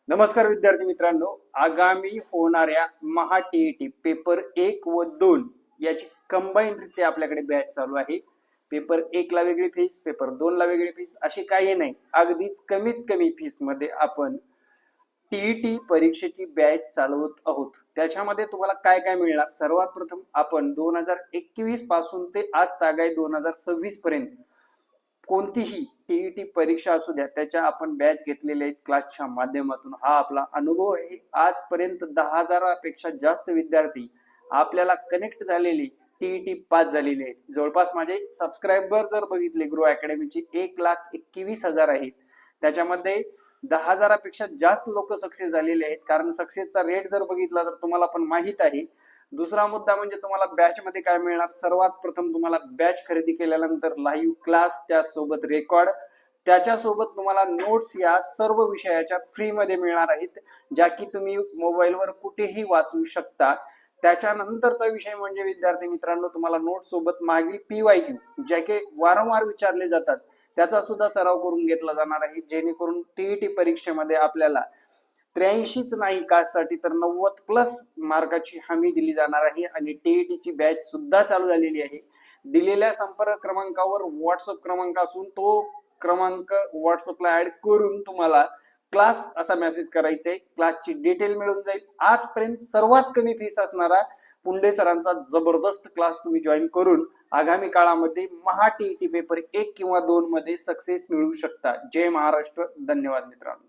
नमस्कार विद्यार्थी मित्रांनो, आगामी होणाऱ्या महा टीईटी पेपर 1 व 2 याची कंबाईन रित्या आपल्याकडे बॅच चालू आहे। पेपर 1 ला वेगळी फीस, पेपर 2 ला वेगळी फीस अशी काही नाही, अगदीच कमीत कमी फीस मध्ये आपण टीईटी परीक्षेची बॅच चालवत आहोत। त्याच्यामध्ये तुम्हाला काय काय मिळणार, सर्वात प्रथम आपण 2021 पासून ते आज तागाय 2026 पर्यंत कोणतीही टीईटी परीक्षा असू द्या त्याच्या आपण बॅच घेतलेल्या आहेत क्लासच्या माध्यमातून। हा आपला अनुभव आहे। आजपर्यंत 10,000पेक्षा जास्त विद्यार्थी आपल्याला कनेक्ट झालेले टीईटी पास झालेले आहेत। जवळपास माझे सबस्क्रायबर जर बघितले ग्रो अकॅडमीचे 1,21,000 आहेत, त्याच्यामध्ये 10,000पेक्षा जास्त लोक सक्सेस झालेले आहेत। कारण सक्सेसचा रेट जर बघितला तर तुम्हाला पण माहित आहे। दुसरा मुद्दा म्हणजे तुम्हाला बॅच मध्ये काय मिळणार, सर्वात प्रथम तुम्हाला बॅच खरेदी केल्यानंतर लाईव्ह क्लास, त्यासोबत रेकॉर्ड, त्याच्यासोबत तुम्हाला नोट्स या सर्व विषयाच्या फ्री मध्ये मिळणार आहेत, ज्या की तुम्ही मोबाईलवर कुठेही वाचू शकता। त्याच्यानंतरचा विषय म्हणजे विद्यार्थी मित्रांनो, तुम्हाला नोट्स सोबत मागील PYQ ज्या की वारंवार विचारले जातात त्याचा सुद्धा सराव करून घेतला जाणार आहे, जेणेकरून टीईटी परीक्षेमध्ये आपल्याला 83च नाही कास्टसाठी तर 90+ मार्काची हमी दिली जाणार आहे। आणि टीईटीची बॅच सुद्धा चालू झालेली आहे। दिलेल्या संपर्क क्रमांकावर व्हॉट्सअप क्रमांक असून तो क्रमांक व्हॉट्सअपला ऍड करून तुम्हाला क्लास असा मेसेज करायचा आहे, क्लासची डिटेल मिळून जाईल। आजपर्यंत सर्वात कमी फीस असणारा पुंडे सरांचा जबरदस्त क्लास तुम्ही जॉईन करून आगामी काळामध्ये महा टीईटी पेपर 1 किंवा 2 मध्ये सक्सेस मिळवू शकता। जय महाराष्ट्र, धन्यवाद मित्रांनो।